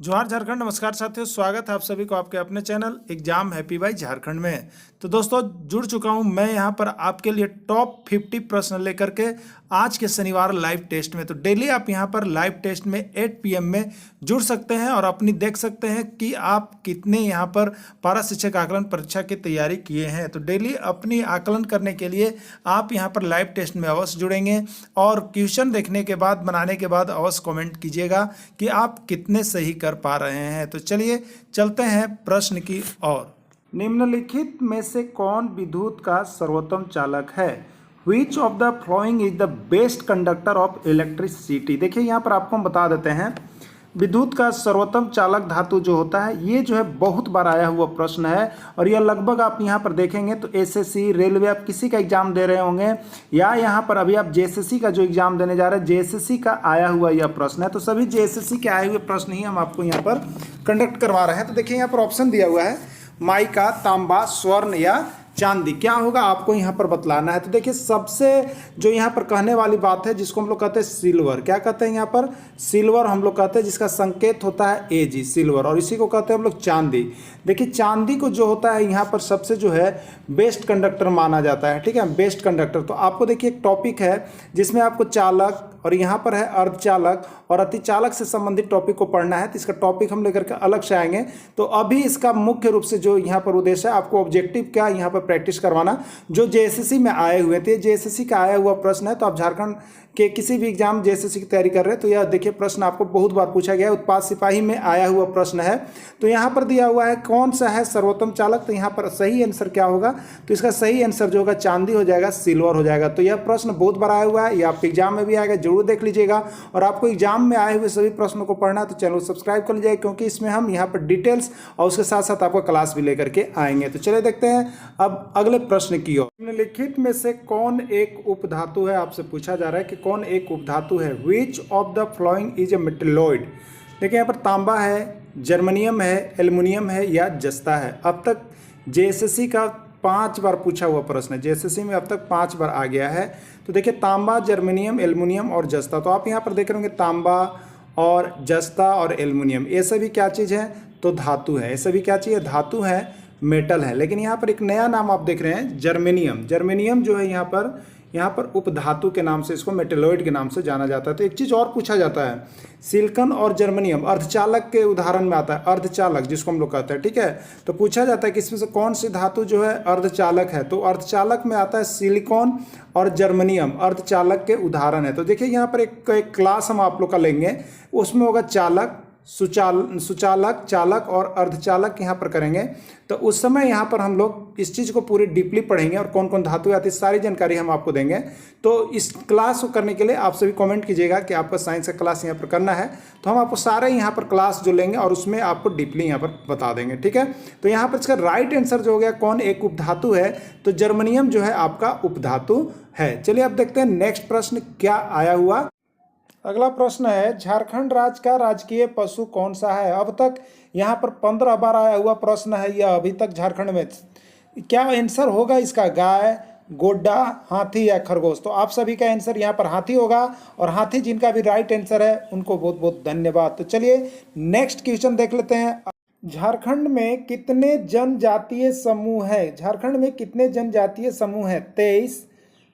जोहार झारखंड। नमस्कार साथियों, स्वागत है आप सभी को आपके अपने channel exam happy by Jharkhand में। तो दोस्तों जुड़ चुका हूं मैं यहां पर आपके लिए टॉप 50 प्रश्न लेकर के आज के शनिवार लाइव टेस्ट में। तो डेली आप यहां पर लाइव टेस्ट में 8 PM में जुड़ सकते हैं और अपनी देख सकते हैं कि आप कितने यहां पर पारा शिक्षक आकलन परीक्षा की तैयारी किए हैं। तो डेली अपनी आकलन करने के लिए आप यहां पर लाइव टेस्ट में अवश्य जुड़ेंगे और क्वेश्चन देखने के बाद बनाने के बाद अवश्य कमेंट कीजिएगा कि आप कितने सही कर पा रहे हैं। तो चलिए चलते हैं प्रश्न की ओर। निम्नलिखित में से कौन विद्युत का सर्वोत्तम चालक है? Which of the following is the best conductor of electricity? देखिए यहाँ पर आपको हम बता देते हैं विद्युत का सर्वोत्तम चालक धातु जो होता है, ये जो है बहुत बार आया हुआ प्रश्न है और यह लगभग आप यहाँ पर देखेंगे तो एसएससी, रेलवे, आप किसी का एग्जाम दे रहे होंगे या यहाँ पर अभी आप जेएसएससी का जो एग्जाम देने जा रहे हैं जेएसएससी का आया हुआ यह प्रश्न है। तो सभी जेएसएससी के आए हुए प्रश्न ही हम आपको यहाँ पर कंडक्ट करवा रहे हैं। तो देखिए यहाँ पर ऑप्शन दिया हुआ है माइका, तांबा, स्वर्ण या चांदी। क्या होगा आपको यहाँ पर बतलाना है। तो देखिए सबसे जो यहाँ पर कहने वाली बात है जिसको हम लोग कहते हैं सिल्वर, क्या कहते हैं यहाँ पर सिल्वर हम लोग कहते हैं, जिसका संकेत होता है एजी सिल्वर, और इसी को कहते हैं हम लोग चांदी। देखिए चांदी को जो होता है यहाँ पर सबसे जो है बेस्ट कंडक्टर माना जाता है, ठीक है, बेस्ट कंडक्टर। तो आपको देखिए एक टॉपिक है जिसमें आपको चालक और यहाँ पर है अर्धचालक और अतिचालक से संबंधित टॉपिक को पढ़ना है। तो इसका टॉपिक हम लेकर के अलग से आएंगे। तो अभी इसका मुख्य रूप से जो यहाँ पर उद्देश्य है आपको ऑब्जेक्टिव क्या यहाँ पर प्रैक्टिस करवाना, जो जेएसएससी में आए हुए थे। जेएसएससी का आया हुआ प्रश्न है। तो आप झारखंड के किसी भी एग्जाम जेएसएससी की तैयारी कर रहे हैं तो यह देखिए प्रश्न आपको बहुत बार पूछा गया है। उत्पाद सिपाही में आया हुआ प्रश्न है। तो यहाँ पर दिया हुआ है कौन सा है सर्वोत्तम चालक। तो यहाँ पर सही आंसर क्या होगा, तो इसका सही आंसर जो होगा चांदी हो जाएगा, सिल्वर हो जाएगा। तो यह प्रश्न बहुत बार आया हुआ है, यह आपके एग्जाम में भी आएगा, जरूर देख लीजिएगा। और आपको एग्जाम में आए हुए सभी प्रश्नों को पढ़ना है तो चैनल सब्सक्राइब कर लीजिएगा, क्योंकि इसमें हम यहाँ पर डिटेल्स और उसके साथ साथ आपको क्लास भी लेकर के आएंगे। तो चलिए देखते हैं अब अगले प्रश्न की ओर। निम्नलिखित में से कौन एक उपधातु है, आपसे पूछा जा रहा है कि कौन एक उपधातु है। Which of the following is a metalloid. देखिए यहाँ पर तांबा है, जर्मनियम है, एल्युमिनियम है या जस्ता है। अब तक जेएसएससी का 5 बार पूछा हुआ प्रश्न है, जेएसएससी में अब तक 5 बार आ गया है। तो देखिए तांबा, जर्मनियम, एल्युमिनियम और जस्ता। तो आप यहाँ पर देख रहे होंगे तांबा और जस्ता और एल्युमिनियम, ये सभी क्या चीज़ है, तो धातु है। ये सभी क्या चीज़ है, धातु है, मेटल है। लेकिन यहाँ पर एक नया नाम आप देख रहे हैं जर्मेनियम। जर्मेनियम जो है यहाँ पर उपधातु के नाम से, इसको मेटेलॉइड के नाम से जाना जाता है। तो एक चीज़ और पूछा जाता है, सिलिकॉन और जर्मेनियम अर्धचालक के उदाहरण में आता है, अर्धचालक जिसको हम लोग कहते हैं, ठीक है। तो पूछा जाता है कि इसमें से कौन सी धातु जो है अर्धचालक है। तो अर्धचालक में आता है सिलिकॉन और जर्मेनियम अर्धचालक के उदाहरण है। तो देखिए यहाँ पर एक क्लास हम आप लोग का लेंगे, उसमें होगा चालक, सुचालक, चालक और अर्धचालक यहाँ पर करेंगे। तो उस समय यहाँ पर हम लोग इस चीज़ को पूरी डीपली पढ़ेंगे और कौन कौन धातु आती है सारी जानकारी हम आपको देंगे। तो इस क्लास को करने के लिए आप सभी कमेंट कीजिएगा कि आपका साइंस का क्लास यहाँ पर करना है, तो हम आपको सारे यहाँ पर क्लास जो लेंगे और उसमें आपको डीपली यहाँ पर बता देंगे, ठीक है। तो यहाँ पर इसका राइट आंसर जो हो गया कौन एक उपधातु है, तो जर्मनियम जो है आपका उपधातु है। चलिए अब देखते हैं नेक्स्ट प्रश्न क्या आया हुआ। अगला प्रश्न है झारखंड राज्य का राजकीय पशु कौन सा है। अब तक यहाँ पर 15 बार आया हुआ प्रश्न है यह अभी तक झारखंड में। क्या आंसर होगा इसका, गाय, गोड्डा, हाथी या खरगोश। तो आप सभी का आंसर यहाँ पर हाथी होगा और हाथी जिनका भी राइट आंसर है उनको बहुत बहुत धन्यवाद। तो चलिए नेक्स्ट क्वेश्चन देख लेते हैं। झारखंड में कितने जनजातीय समूह है। झारखंड में कितने जनजातीय समूह है, 23,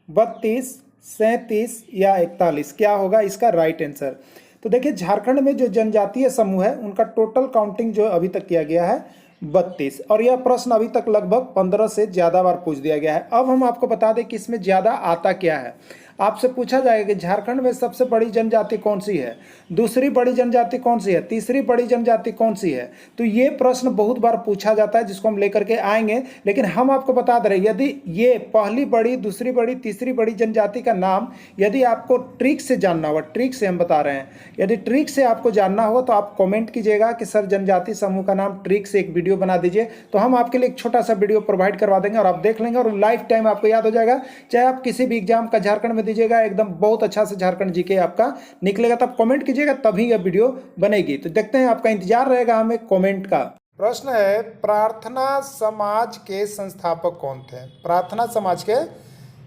32, 37 या 41। क्या होगा इसका राइट आंसर। तो देखिए झारखंड में जो जनजातीय समूह है उनका टोटल काउंटिंग जो अभी तक किया गया है 32, और यह प्रश्न अभी तक लगभग 15 से ज़्यादा बार पूछ दिया गया है। अब हम आपको बता दें कि इसमें ज़्यादा आता क्या है। आपसे पूछा जाएगा कि झारखंड में सबसे बड़ी जनजाति कौन सी है, दूसरी बड़ी जनजाति कौन सी है, तीसरी बड़ी जनजाति कौन सी है। तो ये प्रश्न बहुत बार पूछा जाता है जिसको हम लेकर के आएंगे। लेकिन हम आपको बता दे रहे हैं यदि ये पहली बड़ी, दूसरी बड़ी, तीसरी बड़ी जनजाति का नाम यदि आपको ट्रिक से जानना होगा, ट्रिक से हम बता रहे हैं, यदि ट्रिक से आपको जानना हो तो आप कमेंट कीजिएगा कि सर जनजाति समूह का नाम ट्रिक से एक वीडियो बना दीजिए। तो हम आपके लिए एक छोटा सा वीडियो प्रोवाइड करवा देंगे और आप देख लेंगे और लाइफ टाइम आपको याद हो जाएगा। चाहे आप किसी भी एग्जाम का झारखंड में दीजिएगा, एकदम बहुत अच्छा से झारखंड जीके आपका निकलेगा। तब कमेंट कीजिएगा तभी यह वीडियो बनेगी। तो देखते हैं, आपका इंतजार रहेगा हमें कमेंट का। प्रश्न है प्रार्थना समाज के संस्थापक कौन थे। प्रार्थना समाज के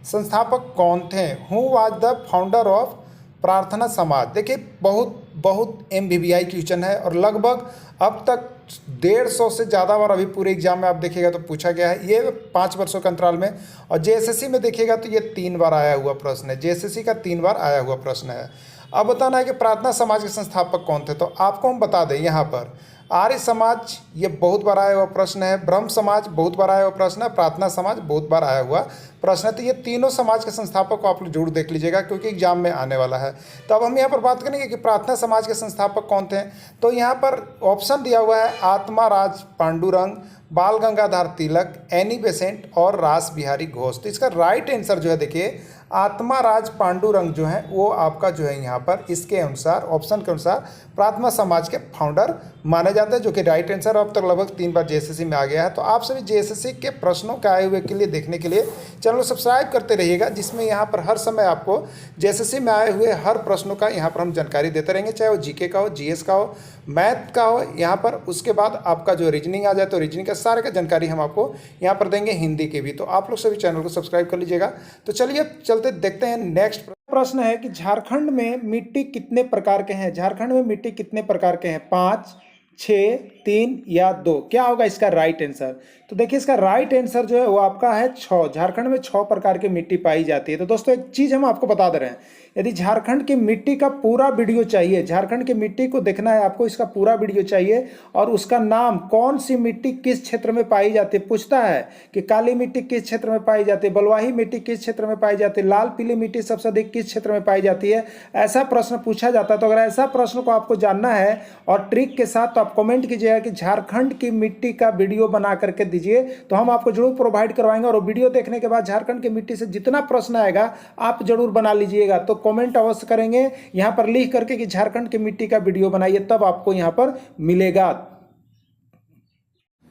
संस्थापक कौन थे। Who was the founder of प्रार्थना समाज। देखिए बहुत बहुत MBBI क्वेश्चन है और लगभग अब तक 150 से ज़्यादा बार अभी पूरे एग्जाम में आप देखिएगा तो पूछा गया है, ये 5 वर्षों के अंतराल में। और JSSC में देखिएगा तो ये 3 बार आया हुआ प्रश्न है, JSSC का 3 बार आया हुआ प्रश्न है। अब बताना है कि प्रार्थना समाज के संस्थापक कौन थे, तो आपको हम बता दें यहाँ पर आर्य समाज ये बहुत बार आया हुआ प्रश्न है, ब्रह्म समाज बहुत बार आया हुआ प्रश्न है, प्रार्थना समाज बहुत बार आया हुआ प्रश्न है। तो ये तीनों समाज के संस्थापक को आप लोग जरूर देख लीजिएगा क्योंकि एग्जाम में आने वाला है। तो अब हम यहाँ पर बात करेंगे कि प्रार्थना समाज के संस्थापक कौन थे। तो यहाँ पर ऑप्शन दिया हुआ है आत्मा राज पांडुरंग, बाल गंगाधर तिलक, एनी बेसेंट और रास बिहारी घोष। तो इसका राइट आंसर जो है देखिए आत्मा राज पांडुरंग जो है वो आपका जो है यहाँ पर इसके अनुसार ऑप्शन के अनुसार प्रार्थना समाज के फाउंडर माने जाते हैं, जो कि राइट आंसर अब तक लगभग 3 बार JSSC में आ गया है। तो आप सभी JSSC के प्रश्नों के आए हुए के लिए देखने के लिए चैनल को सब्सक्राइब करते रहिएगा, जिसमें यहाँ पर हर समय आपको JSSC में आए हुए हर प्रश्नों का यहाँ पर हम जानकारी देते रहेंगे, चाहे वो GK का हो, GS का हो, मैथ का हो यहाँ पर। उसके बाद आपका जो रीजनिंग आ जाए तो रीजनिंग का सारे का जानकारी हम आपको यहाँ पर देंगे, हिंदी के भी। तो आप लोग सभी चैनल को सब्सक्राइब कर लीजिएगा। तो चलिए चलते देखते हैं नेक्स्ट प्रश्न है कि झारखंड में मिट्टी कितने प्रकार के हैं। झारखंड में मिट्टी कितने प्रकार के हैं, 5, 6, 3 या 2। क्या होगा इसका राइट आंसर। तो देखिए इसका राइट आंसर जो है वो आपका है 6। झारखंड में 6 प्रकार की मिट्टी पाई जाती है। तो दोस्तों एक चीज़ हम आपको बता दे रहे हैं, यदि झारखंड की मिट्टी का पूरा वीडियो चाहिए, झारखंड की मिट्टी को देखना है आपको, इसका पूरा वीडियो चाहिए और उसका नाम कौन सी मिट्टी किस क्षेत्र में पाई जाती है, पूछता है कि काली मिट्टी किस क्षेत्र में पाई जाती है, बलुआही मिट्टी किस क्षेत्र में पाई जाती है, लाल पीली मिट्टी सबसे अधिक किस क्षेत्र में पाई जाती है, ऐसा प्रश्न पूछा जाता है। तो अगर ऐसा प्रश्न को आपको जानना है और ट्रिक के साथ, तो आप कमेंट कीजिएगा कि झारखंड की मिट्टी का वीडियो बना करके दीजिए, तो हम आपको जरूर प्रोवाइड करवाएंगे। और वीडियो देखने के बाद झारखंड की मिट्टी से जितना प्रश्न आएगा आप जरूर बना लीजिएगा। तो कमेंट अवश्य करेंगे यहां पर लिख करके कि झारखंड की मिट्टी का वीडियो बनाइए, तब आपको यहां पर मिलेगा।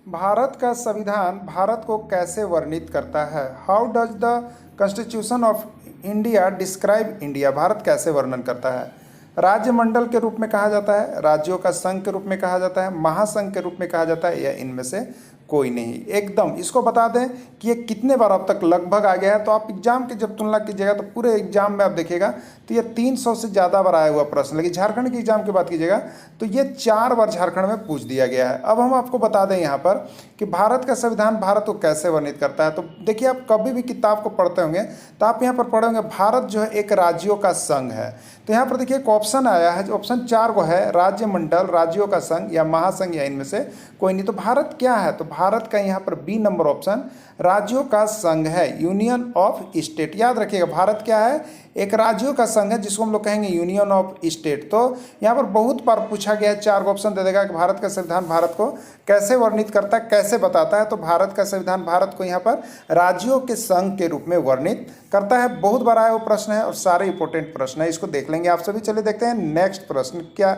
भारत का संविधान भारत को कैसे वर्णित करता है। How does the constitution of India describe India. Bharat कैसे वर्णन करता है। राज्य मंडल के रूप में कहा जाता है, राज्यों का संघ के रूप में कहा जाता है, महासंघ के रूप में कहा जाता है, या इनमें से कोई नहीं। एकदम इसको बता दें कि ये कितने बार अब तक लगभग आ गया है। तो आप एग्जाम की जब तुलना कीजिएगा तो पूरे एग्जाम में आप देखिएगा तो ये 300 से ज़्यादा बार आया हुआ प्रश्न। लेकिन झारखंड के एग्जाम की बात कीजिएगा तो ये 4 बार झारखंड में पूछ दिया गया है। अब हम आपको बता दें यहाँ पर कि भारत का संविधान भारत को कैसे वर्णित करता है। तो देखिए आप कभी भी किताब को पढ़ते होंगे तो आप यहाँ पर पढ़े होंगे भारत जो है एक राज्यों का संघ है। तो यहाँ पर देखिए एक ऑप्शन आया है, जो ऑप्शन 4 को है राज्य मंडल, राज्यों का संघ या महासंघ, या इनमें से कोई नहीं। तो भारत क्या है, तो भारत का यहाँ पर बी नंबर ऑप्शन राज्यों का संघ है, यूनियन ऑफ स्टेट। याद रखिएगा भारत क्या है, एक राज्यों का संघ है जिसको हम लोग कहेंगे यूनियन ऑफ स्टेट। तो यहाँ पर बहुत बार पूछा गया है, 4 ऑप्शन दे देगा कि भारत का संविधान भारत को कैसे वर्णित करता है, कैसे बताता है। तो भारत का संविधान भारत को यहाँ पर राज्यों के संघ के रूप में वर्णित करता है। बहुत बार आया वो प्रश्न है और सारे इंपॉर्टेंट प्रश्न है, इसको देख लेंगे आप सभी। चलिए देखते हैं नेक्स्ट प्रश्न क्या।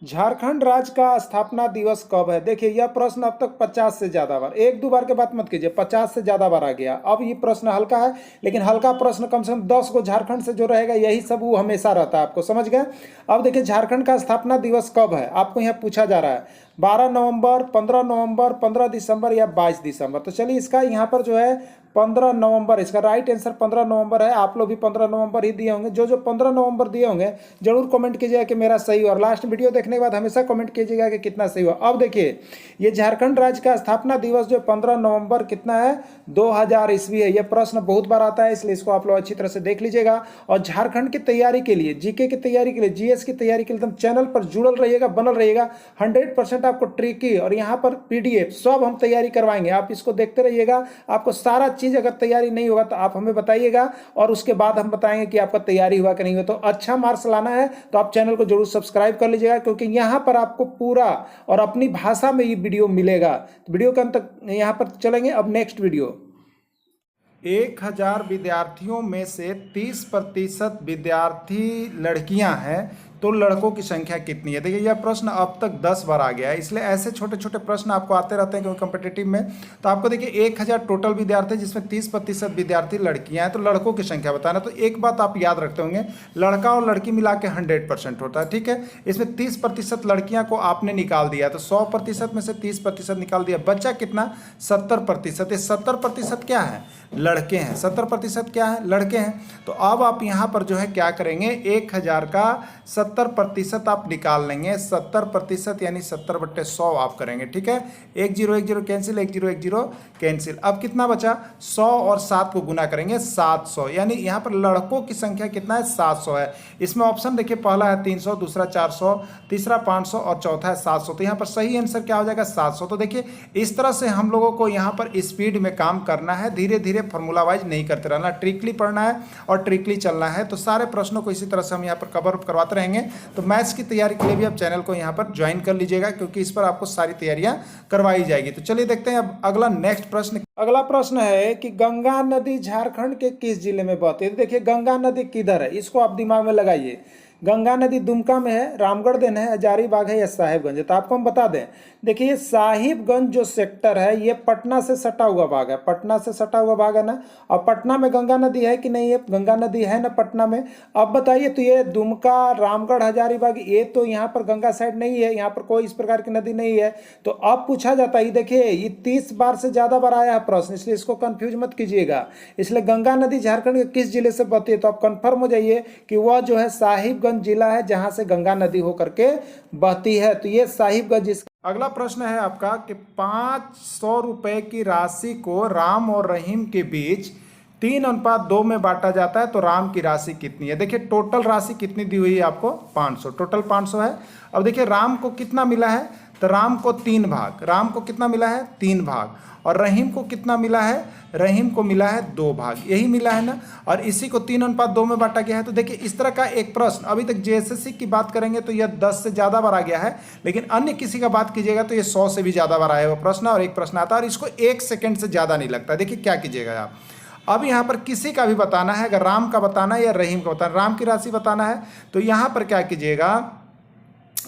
झारखंड राज्य का स्थापना दिवस कब है। देखिए यह प्रश्न अब तक 50 से ज़्यादा बार, 1-2 बार के बात मत कीजिए, 50 से ज़्यादा बार आ गया। अब ये प्रश्न हल्का है, लेकिन हल्का प्रश्न कम से कम 10 को झारखंड से जो रहेगा यही सब वो हमेशा रहता है, आपको समझ गए। अब देखिए झारखंड का स्थापना दिवस कब है, आपको यहाँ पूछा जा रहा है 12 नवंबर, 15 नवंबर, 15 दिसंबर या 22 दिसंबर। तो चलिए इसका यहाँ पर जो है 15 नवंबर, इसका राइट आंसर 15 नवंबर है। आप लोग भी 15 नवंबर ही दिए होंगे। जो 15 नवंबर दिए होंगे जरूर कमेंट कीजिएगा कि मेरा सही हो, और लास्ट वीडियो देखने के बाद हमेशा कमेंट कीजिएगा कि कितना सही हुआ। अब देखिए ये झारखंड राज्य का स्थापना दिवस जो 15 नवंबर कितना है, 2000 ईस्वी है। यह प्रश्न बहुत बार आता है, इसलिए इसको आप लोग अच्छी तरह से देख लीजिएगा। और झारखंड की तैयारी के लिए, जीके की तैयारी के लिए, जीएस की तैयारी के लिए एकदम चैनल पर जुड़ल रहिएगा, बनल रहिएगा। 100% आपको ट्रिकी और यहाँ पर PDF सब हम तैयारी करवाएंगे, आप इसको देखते रहिएगा। आपको सारा चीज़, अगर तैयारी नहीं होगा तो आप हमें बताइएगा और उसके बाद हम बताएंगे कि आपका तैयारी हुआ कि नहीं हुआ। तो अच्छा मार्क्स लाना है तो आप चैनल को जरूर सब्सक्राइब कर लीजिएगा, क्योंकि यहाँ पर आपको पूरा और अपनी भाषा में ये वीडियो मिलेगा। तो वीडियो के अंत तक यहाँ पर चलेंगे। अब नेक्स्ट वीडियो, 1000 विद्यार्थियों में से 30% विद्यार्थी लड़कियां हैं, तो लड़कों की संख्या कितनी है। देखिए यह प्रश्न अब तक 10 बार आ गया है, इसलिए ऐसे छोटे छोटे प्रश्न आपको आते रहते हैं क्योंकि कॉम्पिटिटिव में। तो आपको देखिए 1000 टोटल विद्यार्थी, जिसमें 30% विद्यार्थी लड़कियां हैं, तो लड़कों की संख्या बताना। तो एक बात आप याद रखते होंगे, लड़का और लड़की मिला के 100% होता है, ठीक है। इसमें 30% लड़कियां को आपने निकाल दिया, तो 100% में से 30% निकाल दिया, बच्चा कितना 70%। ये 70% क्या है, लड़के हैं, 70% क्या है, लड़के हैं। तो अब आप यहाँ पर जो है क्या करेंगे, 1000 का 70% आप निकाल लेंगे, 70% यानी 70/100 आप करेंगे, ठीक है। 1 0 1 0 कैंसिल, 1 0 1 0 कैंसिल। अब कितना बचा, 100 और 7 को गुना करेंगे 700, यानी यहाँ पर लड़कों की संख्या कितना है, 700 है। इसमें ऑप्शन देखिए, पहला है 300, दूसरा 400, तीसरा 500 और चौथा है 700। तो यहाँ पर सही आंसर क्या हो जाएगा, 700। तो देखिए इस तरह से हम लोगों को यहाँ पर स्पीड में काम करना है, धीरे धीरे फॉर्मूला वाइज नहीं करते रहना, ट्रिकली पढ़ना है और ट्रिकली चलना है। तो सारे प्रश्नों को इसी तरह से हम यहाँ पर कवर अप करवाते रहेंगे। तो मैथ्स की तैयारी के लिए भी आप चैनल को यहाँ पर ज्वाइन कर लीजिएगा, क्योंकि इस पर आपको सारी तैयारियां करवाई जाएगी। तो चलिए देखते हैं अब अगला नेक्स्ट प्रश्न। अगला प्रश्न है कि गंगा नदी झारखंड के किस जिले में बहती है। देखिए गंगा नदी किधर है, इसको आप दिमाग में लगाइए। गंगा नदी दुमका में है, रामगढ़ देन है, हजारीबाग है या साहिबगंज है। तो आपको हम बता दें, देखिए ये साहिबगंज जो सेक्टर है ये पटना से सटा हुआ भाग है, पटना से सटा हुआ भाग है ना। और पटना में गंगा नदी है कि नहीं है, गंगा नदी है ना पटना में। अब बताइए, तो ये दुमका, रामगढ़, हजारीबाग, ये तो यहाँ पर गंगा साइड नहीं है, यहाँ पर कोई इस प्रकार की नदी नहीं है। तो अब पूछा जाता है, देखिए ये 30 बार से ज्यादा बार आया है प्रश्न, इसलिए इसको कंफ्यूज मत कीजिएगा। इसलिए गंगा नदी झारखंड के किस जिले से बहती है, तो आप कंफर्म हो जाइए कि वह जो है साहिबगंज जिला है, जहां से गंगा नदी होकर के बहती है। तो ये साहिबगंज। अगला प्रश्न है आपका कि 500 रुपए की राशि को राम और रहीम के बीच 3:2 में बांटा जाता है, तो राम की राशि कितनी है। देखिए टोटल राशि कितनी दी हुई है आपको, 500, टोटल 500 है। अब देखिए राम को कितना मिला है, तो राम को 3 भाग, राम को कितना मिला है, 3 भाग। और रहीम को कितना मिला है, रहीम को मिला है 2 भाग, यही मिला है ना। और इसी को 3:2 में बांटा गया है। तो देखिए इस तरह का एक प्रश्न, अभी तक जेएसएससी की बात करेंगे तो यह 10 से ज़्यादा बार आ गया है, लेकिन अन्य किसी का बात कीजिएगा तो ये 100 से भी ज़्यादा बार आया हुआ प्रश्न, और एक प्रश्न आता है और इसको 1 सेकेंड से ज़्यादा नहीं लगता। देखिए क्या कीजिएगा आप, अब यहाँ पर किसी का भी बताना है, अगर राम का बताना है या रहीम का बताना, राम की राशि बताना है, तो यहाँ पर क्या कीजिएगा,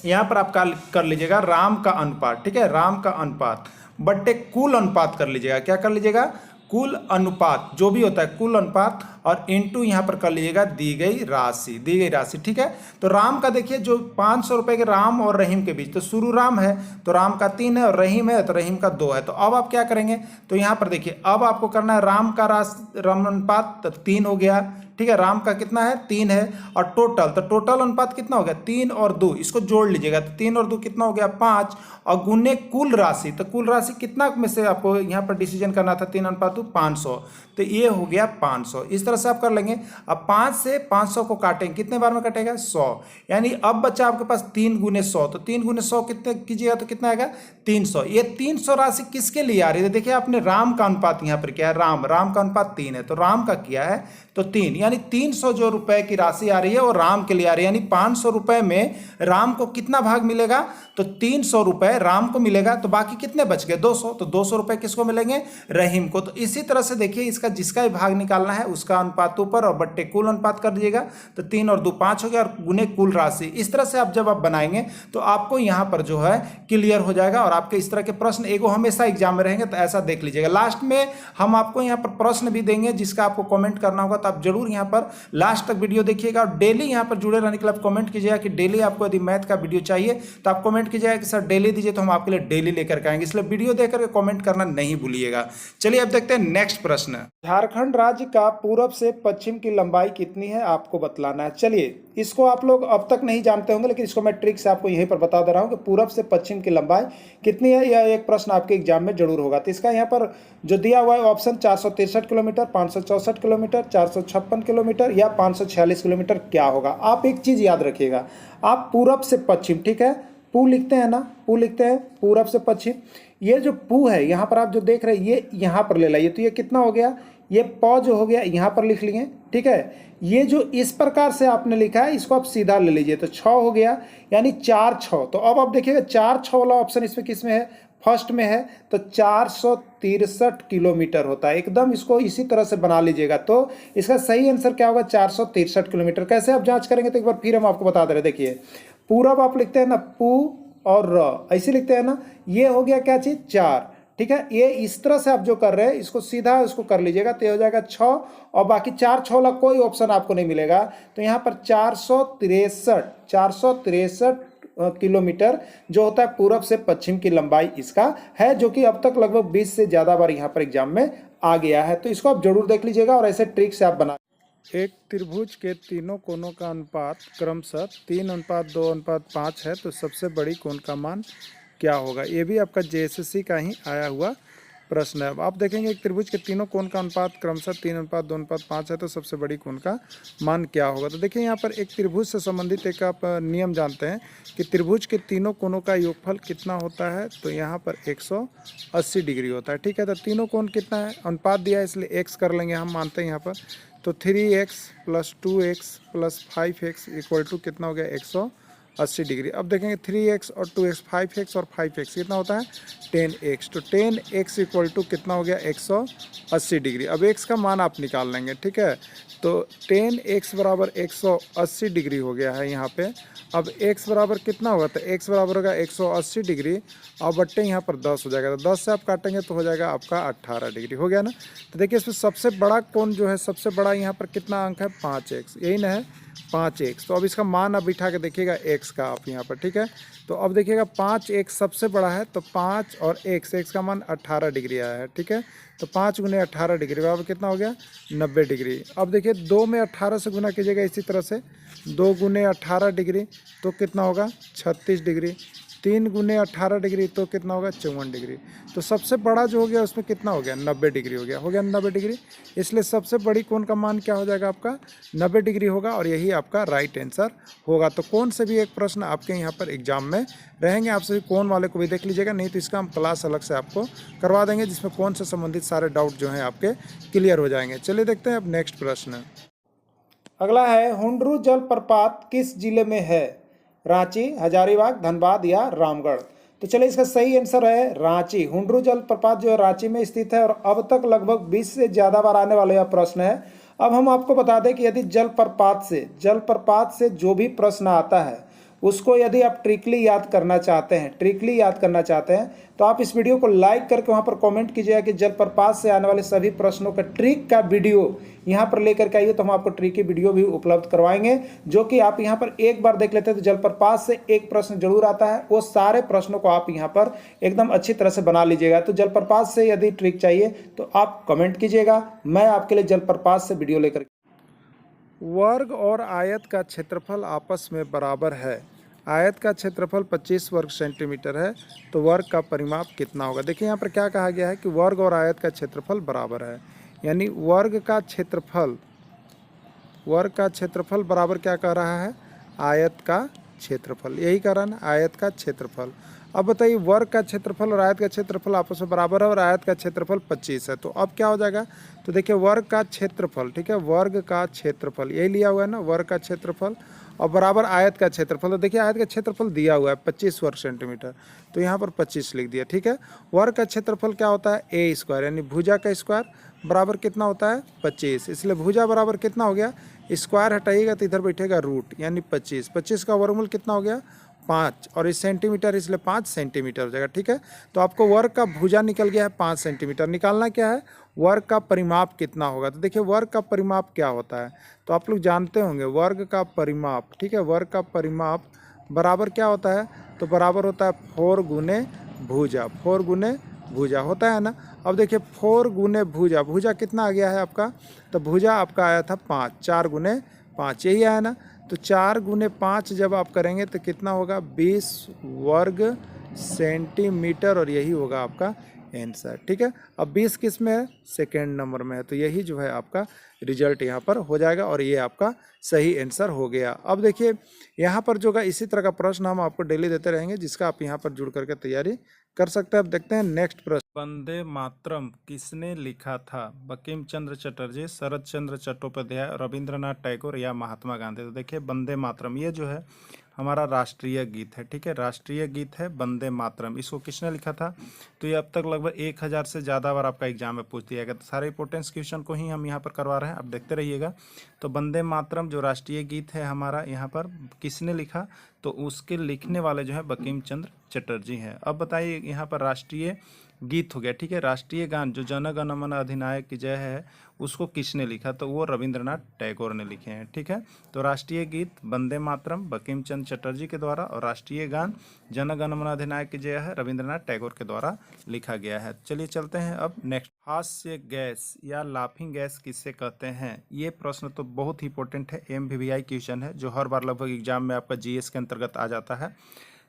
यहाँ पर आप कर लीजिएगा राम का अनुपात, ठीक है, राम का अनुपात बट्टे कुल अनुपात कर लीजिएगा। क्या कर लीजिएगा, कुल अनुपात, जो भी होता है कुल अनुपात, और इनटू यहाँ पर कर लीजिएगा दी गई राशि, ठीक है। तो राम का देखिए जो 500 रुपए के राम और रहीम के बीच, तो शुरू राम है तो राम का 3 है, और रहीम है तो रहीम का 2 है। तो अब आप क्या करेंगे, तो यहाँ पर देखिए अब आपको करना है राम का राम अनुपात, तो 3 हो गया, ठीक है। राम का कितना है, 3 है। और टोटल, तो टोटल अनुपात कितना हो गया, 3 और 2, इसको जोड़ लीजिएगा, तो 3 और 2 कितना हो गया, 5। और गुने कुल राशि, तो कुल राशि कितना में से आपको यहाँ पर डिसीजन करना था, 3:2 500, तो ये हो गया 500। इस तरह से आप कर लेंगे। अब 5 से 500 को काटेंगे, कितने बार में कटेगा, 100, यानी अब बच्चा आपके पास 3 गुने 100, तो 3 गुने 100 कितने कीजिएगा तो कितना आएगा, 300। ये 300 राशि किसके लिए आ रही है, देखिए आपने राम का अनुपात यहाँ पर क्या है, राम का अनुपात 3 है, तो राम का किया है तो 3, यानी 300 जो रुपए की राशि आ रही है वो राम के लिए आ रही है। यानी 500 रुपए में राम को कितना भाग मिलेगा, तो 300 रुपए राम को मिलेगा, तो बाकी कितने बच गए, 200, तो 200 रुपए किसको मिलेंगे, रहीम को। तो इसी तरह से देखिए इसका जिसका भी भाग निकालना है उसका अनुपात ऊपर और बट्टे कुल अनुपात कर दीजिएगा, तो 3 और 2 5 हो गया, और गुने कुल राशि। इस तरह से आप जब आप बनाएंगे तो आपको यहाँ पर जो है क्लियर हो जाएगा। और आपके इस तरह के प्रश्न एगो हमेशा एग्जाम में रहेंगे, तो ऐसा देख लीजिएगा। लास्ट में हम आपको यहाँ पर प्रश्न भी देंगे जिसका आपको कमेंट करना होगा, तो आप जरूर यहाँ पर लास्ट तक वीडियो देखिएगा। और डेली यहाँ पर जुड़े रहने के लिए आप कमेंट कीजिएगा कि डेली आपको यदि मैथ का वीडियो चाहिए तो आप कमेंट कीजिएगा कि सर डेली दीजिए, तो हम आपके लिए डेली लेकर के आएंगे। इसलिए वीडियो देख करके कमेंट करना नहीं भूलिएगा। चलिए अब देखते हैं नेक्स्ट प्रश्न। झारखंड राज्य का पूरब से पश्चिम की लंबाई कितनी है, आपको बतलाना है। चलिए इसको आप लोग अब तक नहीं जानते होंगे, लेकिन इसको मैं ट्रिक से आपको यहीं पर बता दे रहा हूँ कि पूरब से पश्चिम की लंबाई कितनी है। यह एक प्रश्न आपके एग्जाम में जरूर होगा। तो इसका यहाँ पर जो दिया हुआ है ऑप्शन 463 किलोमीटर, 564 किलोमीटर, 456 किलोमीटर या 546 किलोमीटर, क्या होगा। आप एक चीज याद रखिएगा, आप पूरब से पश्चिम, ठीक है, पू लिखते हैं ना, पू लिखते हैं, पूरब से पश्चिम। ये जो पू है यहाँ पर आप जो देख रहे हैं, ये यहाँ पर ले लाइए, तो ये कितना हो गया, ये प जो हो गया यहाँ पर लिख लिए, ठीक है। ये जो इस प्रकार से आपने लिखा है इसको आप सीधा ले लीजिए, तो 6 हो गया, यानी 4 6। तो अब आप देखिएगा 4 6 वाला ऑप्शन इसमें किस में है, फर्स्ट में है, तो 463 किलोमीटर होता है। एकदम इसको इसी तरह से बना लीजिएगा, तो इसका सही आंसर क्या होगा, 463 किलोमीटर। कैसे आप जांच करेंगे, तो एक बार फिर हम आपको बता दे रहे हैं। देखिए पूरब आप लिखते हैं ना, पू और र ऐसे लिखते हैं ना, ये हो गया क्या चीज, 4, ठीक है। ये इस तरह से आप जो कर रहे हैं इसको सीधा उसको कर लीजिएगा, तो हो जाएगा 6, और बाकी 4 6 वाला कोई ऑप्शन आपको नहीं मिलेगा। तो यहाँ पर 463 किलोमीटर जो होता है पूरब से पश्चिम की लंबाई इसका है, जो कि अब तक लगभग 20 से ज़्यादा बार यहाँ पर एग्जाम में आ गया है। तो इसको आप जरूर देख लीजिएगा और ऐसे ट्रिक से आप बना। एक त्रिभुज के तीनों कोनों का अनुपात क्रमशः 3:2:5 है, तो सबसे बड़ी कोण का मान क्या होगा? ये भी आपका जेएसएससी का ही आया हुआ प्रश्न है। अब आप देखेंगे एक त्रिभुज के तीनों कोण का अनुपात क्रमशः 3:2:5 है, तो सबसे बड़ी कोण का मान क्या होगा? तो देखिए यहाँ पर एक त्रिभुज से संबंधित एक आप नियम जानते हैं कि त्रिभुज के तीनों कोणों का योगफल कितना होता है, तो यहाँ पर 180 डिग्री होता है। ठीक है, तो तीनों कोण कितना है, अनुपात दिया है इसलिए x कर लेंगे, हम मानते हैं यहाँ पर। तो 3x + 2x + 5x equal to कितना हो गया, 180 डिग्री। अब देखेंगे 3x और 2x, 5x और 5x कितना होता है, 10x। तो 10x इक्वल टू कितना हो गया, 180 डिग्री। अब x का मान आप निकाल लेंगे। ठीक है, तो 10x बराबर 180 डिग्री हो गया है यहाँ पे। अब x बराबर कितना होगा, तो x बराबर होगा 180 डिग्री और बट्टे यहाँ पर 10 हो जाएगा। तो 10 से आप काटेंगे तो हो जाएगा आपका 18 डिग्री, हो गया ना। तो देखिए इसमें सबसे बड़ा कोण जो है, सबसे बड़ा यहाँ पर कितना अंक है, 5x, यही ना है 5x। तो अब इसका मान आप बिठा के देखिएगा x का आप यहाँ पर। ठीक है, तो अब देखिएगा 5x सबसे बड़ा है, तो 5 और x का मान 18 डिग्री आया है। ठीक है, तो 5 × 18 डिग्री बराबर कितना हो गया, 90 डिग्री। अब देखिए 2 में 18 से गुना कीजिएगा, इसी तरह से 2 × 18 डिग्री तो कितना होगा, 36 डिग्री। 3 × 18 डिग्री तो कितना होगा, 54 डिग्री। तो सबसे बड़ा जो हो गया उसमें कितना हो गया, 90 डिग्री हो गया, 90 डिग्री। इसलिए सबसे बड़ी कोण का मान क्या हो जाएगा आपका, 90 डिग्री होगा और यही आपका राइट आंसर होगा। तो कोण से भी एक प्रश्न आपके यहाँ पर एग्जाम में रहेंगे, आप सभी कोण वाले को भी देख लीजिएगा, नहीं तो इसका हम क्लास अलग से आपको करवा देंगे जिसमें कोण से संबंधित सारे डाउट जो हैं आपके क्लियर हो जाएंगे। चलिए देखते हैं अब नेक्स्ट प्रश्न। अगला है, हुंडरू जलप्रपात किस जिले में है? रांची, हजारीबाग, धनबाद या रामगढ़? तो चलिए इसका सही आंसर है रांची। हुंडरू जलप्रपात जो है रांची में स्थित है और अब तक लगभग 20 से ज़्यादा बार आने वाला यह प्रश्न है। अब हम आपको बता दें कि यदि जलप्रपात से जो भी प्रश्न आता है उसको यदि आप ट्रिकली याद करना चाहते हैं तो आप इस वीडियो को लाइक करके वहाँ पर कमेंट कीजिएगा कि जलप्रपात से आने वाले सभी प्रश्नों का ट्रिक का वीडियो यहाँ पर लेकर के आइए, तो हम आपको ट्रिक की वीडियो भी उपलब्ध करवाएंगे, जो कि आप यहाँ पर एक बार देख लेते हैं तो जलप्रपात से एक प्रश्न जरूर आता है, वो सारे प्रश्नों को आप यहाँ पर एकदम अच्छी तरह से बना लीजिएगा। तो जलप्रपात से यदि ट्रिक चाहिए तो आप कमेंट कीजिएगा, मैं आपके लिए जलप्रपात से वीडियो लेकर। वर्ग और आयत का क्षेत्रफल आपस में बराबर है। आयत का क्षेत्रफल 25 वर्ग सेंटीमीटर है, तो वर्ग का परिमाप कितना होगा? देखिए यहाँ पर क्या कहा गया है कि वर्ग और आयत का क्षेत्रफल बराबर है, यानी वर्ग का क्षेत्रफल बराबर क्या कह रहा है, आयत का क्षेत्रफल, यही कह रहा है ना, आयत का क्षेत्रफल। अब बताइए वर्ग का क्षेत्रफल और आयत का क्षेत्रफल आपस में बराबर है और आयत का क्षेत्रफल 25 है, तो अब क्या हो जाएगा, तो देखिए वर्ग का क्षेत्रफल, ठीक है, वर्ग का क्षेत्रफल यही लिया हुआ है ना, वर्ग का क्षेत्रफल और बराबर आयत का क्षेत्रफल। तो देखिए आयत का क्षेत्रफल दिया हुआ है 25 वर्ग सेंटीमीटर, तो यहाँ पर 25 लिख दिया। ठीक है, वर्ग का क्षेत्रफल क्या होता है, ए स्क्वायर, यानी भुजा का स्क्वायर बराबर कितना होता है, 25। इसलिए भुजा बराबर कितना हो गया, स्क्वायर हटाइएगा तो इधर बैठेगा रूट, यानी 25। 25 का वर्गमूल कितना हो गया, 5, और इस सेंटीमीटर इसलिए 5 सेंटीमीटर हो जाएगा। ठीक है, तो आपको वर्ग का भुजा निकल गया है 5 सेंटीमीटर। निकालना क्या है, वर्ग का परिमाप कितना होगा? तो देखिए वर्ग का परिमाप क्या होता है, तो आप लोग जानते होंगे वर्ग का परिमाप। ठीक है, वर्ग का परिमाप बराबर क्या होता है, तो बराबर होता है 4 गुने भुजा, 4 गुने भुजा होता है ना। अब देखिए 4 गुने भुजा, भुजा कितना आ गया है आपका, तो भुजा आपका आया था 5, 4 गुने 5 यही आया ना। तो 4 गुने 5 जब आप करेंगे तो कितना होगा, 20 वर्ग सेंटीमीटर, और यही होगा आपका आंसर। ठीक है, अब 20 किस में है, सेकेंड नंबर में है, तो यही जो है आपका रिजल्ट यहाँ पर हो जाएगा और ये आपका सही आंसर हो गया। अब देखिए यहाँ पर जो है इसी तरह का प्रश्न हम आपको डेली देते रहेंगे, जिसका आप यहाँ पर जुड़ करके तैयारी कर सकते हैं। अब देखते हैं नेक्स्ट प्रश्न। वंदे मातरम किसने लिखा था? बंकिम चंद्र चटर्जी, शरद चंद्र चट्टोपाध्याय, रविंद्रनाथ टैगोर या महात्मा गांधी? तो देखिए वंदे मातरम ये जो है हमारा राष्ट्रीय गीत है। ठीक है, राष्ट्रीय गीत है वंदे मातरम। इसको किसने लिखा था? तो ये अब तक लगभग 1000 से ज़्यादा बार आपका एग्जाम में पूछ दिया गया, तो सारे इंपॉर्टेंस क्वेश्चन को ही हम यहाँ पर करवा रहे हैं, आप देखते रहिएगा। तो वंदे मातरम जो राष्ट्रीय गीत है हमारा, यहाँ पर किसने लिखा, तो उसके लिखने वाले जो है बंकिम चंद्र चटर्जी हैं। अब बताइए यहाँ पर राष्ट्रीय गीत हो गया, ठीक है। राष्ट्रीय गान जो जन गण मन अधिनायक की जय है उसको किसने लिखा, तो वो रविंद्रनाथ टैगोर ने लिखे हैं, ठीक है। तो राष्ट्रीय गीत वंदे मातरम बंकिम चंद्र चटर्जी के द्वारा, और राष्ट्रीय गान जन गण मन अधिनायक की जय है रविंद्रनाथ टैगोर के द्वारा लिखा गया है। चलिए चलते हैं अब नेक्स्ट। हास्य गैस या लाफिंग गैस किससे कहते हैं, ये प्रश्न तो बहुत ही इंपॉर्टेंट है, MVVI क्वेश्चन है जो हर बार लगभग एग्जाम में आपका GS के अंतर्गत आ जाता है।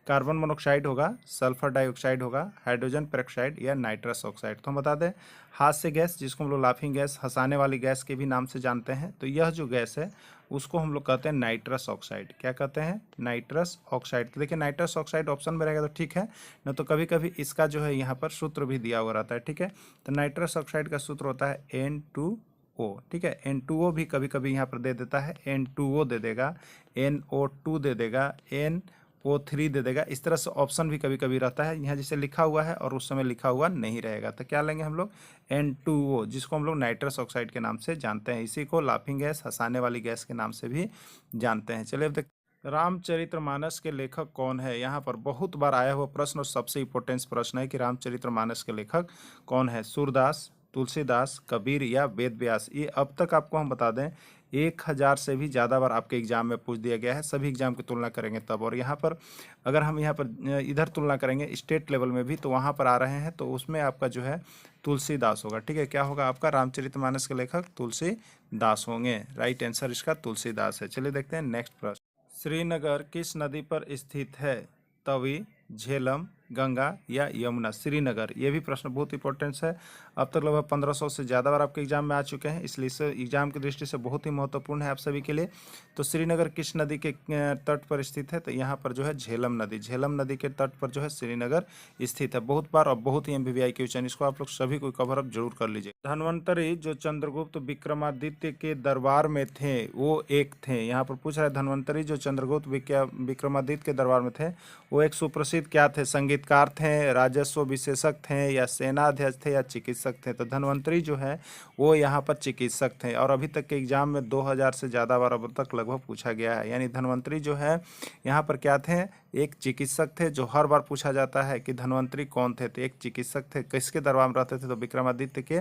कार्बन मोनोऑक्साइड होगा, सल्फर डाइऑक्साइड होगा, हाइड्रोजन पेरोक्साइड या नाइट्रस ऑक्साइड। तो हम बता दें हास्य गैस जिसको हम लोग लाफिंग गैस, हंसाने वाली गैस के भी नाम से जानते हैं, तो यह जो गैस है उसको हम लोग कहते हैं नाइट्रस ऑक्साइड। क्या कहते हैं, नाइट्रस ऑक्साइड। तो देखिए नाइट्रस ऑक्साइड ऑप्शन में रहेगा तो ठीक है, न तो कभी कभी इसका जो है यहाँ पर सूत्र भी दिया हुआ रहता है, ठीक है। तो नाइट्रस ऑक्साइड का सूत्र होता है N2O, ठीक है। N2O भी कभी कभी यहाँ पर दे देता है, N2O दे देगा, NO2 दे देगा, NO3 दे देगा। इस तरह से ऑप्शन भी कभी कभी रहता है, यहाँ जैसे लिखा हुआ है और उस समय लिखा हुआ नहीं रहेगा। तो क्या लेंगे हम लोग, N2O, जिसको हम लोग नाइट्रस ऑक्साइड के नाम से जानते हैं। इसी को लाफिंग गैस, हंसाने वाली गैस के नाम से भी जानते हैं। चलिए अब देख, रामचरितमानस के लेखक कौन है। यहाँ पर बहुत बार आया हुआ प्रश्न और सबसे इम्पोर्टेंट प्रश्न है कि रामचरितमानस के लेखक कौन है, सूरदास, तुलसीदास, कबीर या वेद व्यास। ये अब तक आपको हम बता दें 1000 से भी ज़्यादा बार आपके एग्जाम में पूछ दिया गया है, सभी एग्जाम की तुलना करेंगे तब। और यहाँ पर अगर हम यहाँ पर इधर तुलना करेंगे स्टेट लेवल में भी, तो वहाँ पर आ रहे हैं, तो उसमें आपका जो है तुलसीदास होगा, ठीक है। क्या होगा आपका, रामचरितमानस के लेखक तुलसीदास होंगे। राइट आंसर इसका तुलसीदास है। चलिए देखते हैं नेक्स्ट प्रश्न। श्रीनगर किस नदी पर स्थित है, तवी, झेलम, गंगा या यमुना। श्रीनगर, ये भी प्रश्न बहुत इंपॉर्टेंट है, अब तक लगभग 1500 से ज़्यादा बार आपके एग्जाम में आ चुके हैं, इसलिए इसे एग्जाम की दृष्टि से बहुत ही महत्वपूर्ण है आप सभी के लिए। तो श्रीनगर किस नदी के तट पर स्थित है, तो यहाँ पर जो है झेलम नदी, झेलम नदी के तट पर जो है श्रीनगर स्थित है। बहुत बार और बहुत ही MVVI क्वेश्चन, इसको आप लोग सभी को कवर अप जरूर कर लीजिए। धन्वंतरी जो चंद्रगुप्त विक्रमादित्य के दरबार में थे वो एक थे, यहाँ पर पूछ रहा है धन्वंतरी जो चंद्रगुप्त विक्रमादित्य के दरबार में थे वो एक सुप्रसिद्ध क्या थे, संगीतकार थे, राजस्व विशेषक थे या सेनाध्यक्ष थे या चिकित्सक थे। तो धन्वंतरी जो है वो यहाँ पर चिकित्सक थे, और अभी तक के एग्जाम में 2000 से ज़्यादा बार अब तक लगभग पूछा गया है। यानी धन्वंतरी जो है यहाँ पर क्या थे, एक चिकित्सक थे, जो हर बार पूछा जाता है कि धन्वंतरी कौन थे, तो एक चिकित्सक थे। किसके दरबार में रहते थे, तो विक्रमादित्य के